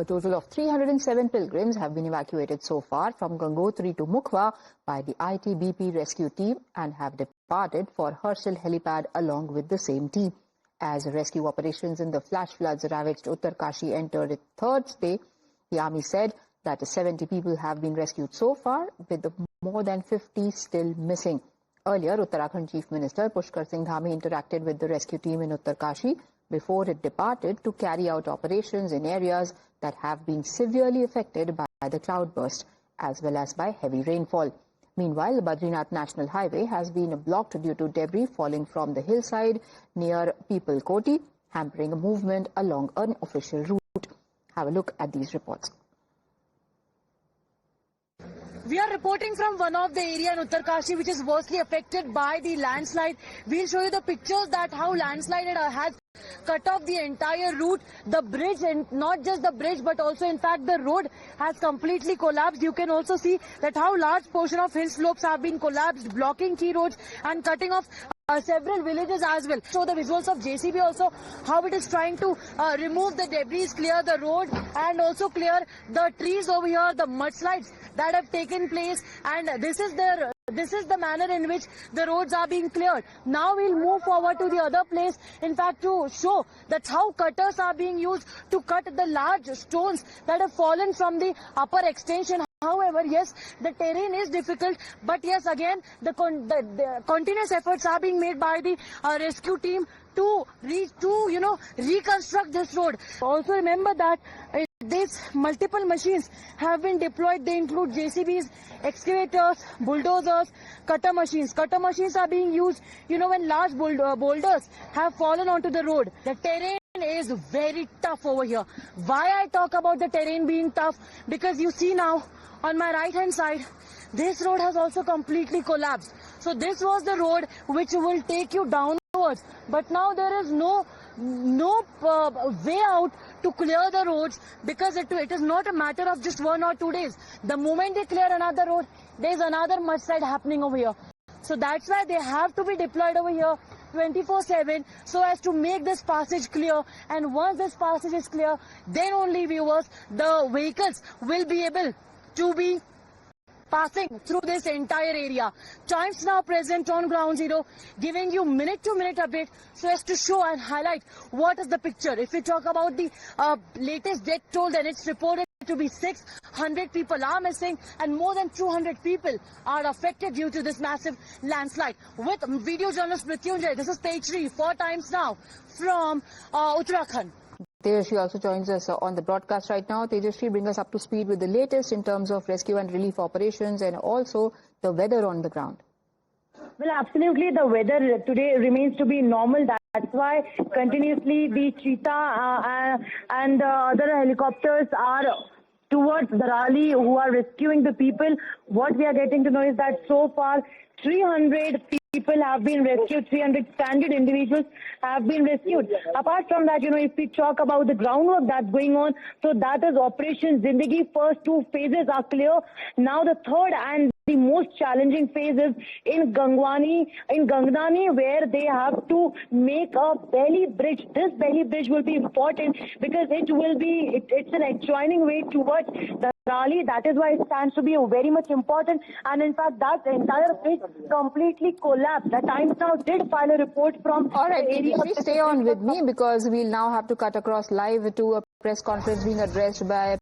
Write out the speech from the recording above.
A total of 307 pilgrims have been evacuated so far from Gangotri to Mukhwa by the ITBP rescue team and have departed for Harshil helipad along with the same team. As rescue operations in the flash floods ravaged Uttarkashi entered its third day, the army said that 70 people have been rescued so far, with more than 50 still missing. Earlier, Uttarakhand Chief Minister Pushkar Singh Dhami interacted with the rescue team in Uttarkashi before it departed to carry out operations in areas that have been severely affected by the cloudburst as well as by heavy rainfall. Meanwhile, the Badrinath National Highway has been blocked due to debris falling from the hillside near Peoplekoti, hampering movement along an official route. Have a look at these reports. We are reporting from one of the area in Uttarkashi which is worstly affected by the landslide. We'll show you the pictures that how landslide has cut off the entire route, the bridge, and not just the bridge but also in fact the road has completely collapsed. You can also see that how large portion of hill slopes have been collapsed, blocking key roads and cutting off several villages as well. Show the visuals of JCB also, how it is trying to remove the debris, clear the road and also clear the trees over here, the mudslides that have taken place, and this is the manner in which the roads are being cleared. Now we'll move forward to the other place, in fact to show that how cutters are being used to cut the large stones that have fallen from the upper extension. However, yes, the terrain is difficult, but yes, again, the continuous efforts are being made by the rescue team to reconstruct this road. Also remember that these multiple machines have been deployed. They include JCBs, excavators, bulldozers, cutter machines. Cutter machines are being used, when large boulders have fallen onto the road. The terrain is very tough over here. Why I talk about the terrain being tough? Because you see now, on my right hand side, this road has also completely collapsed. So this was the road which will take you downwards. But now there is no way out to clear the roads, because it is not a matter of just 1 or 2 days. The moment they clear another road, there is another mudslide happening over here. So that's why they have to be deployed over here 24/7 so as to make this passage clear. And once this passage is clear, then only, viewers, the vehicles will be able to be passing through this entire area. Times now present on ground zero, giving you minute-to-minute update so as to show and highlight what is the picture. If we talk about the latest death toll, then it's reported to be 600 people are missing and more than 200 people are affected due to this massive landslide. With video journalist Mrityunjay, this is Tejri for Times Now from Uttarakhand. Tejashree also joins us on the broadcast right now. Tejashree, bring us up to speed with the latest in terms of rescue and relief operations and also the weather on the ground. Well, absolutely. The weather today remains to be normal. That's why continuously the Cheetah and other helicopters are towards Darali, who are rescuing the people. What we are getting to know is that so far 300 people have been rescued, 300 stranded individuals have been rescued. Apart from that, if we talk about the groundwork that's going on, so that is Operation Zindagi. First 2 phases are clear. Now the third and the most challenging phase is in Gangdani, where they have to make a belly bridge. This belly bridge will be important because it's an adjoining way towards the Raleigh. That is why it stands to be very much important. And in fact, that entire bridge completely collapsed. The Times Now did file a report from... All right, please stay on with me because we'll now have to cut across live to a press conference being addressed by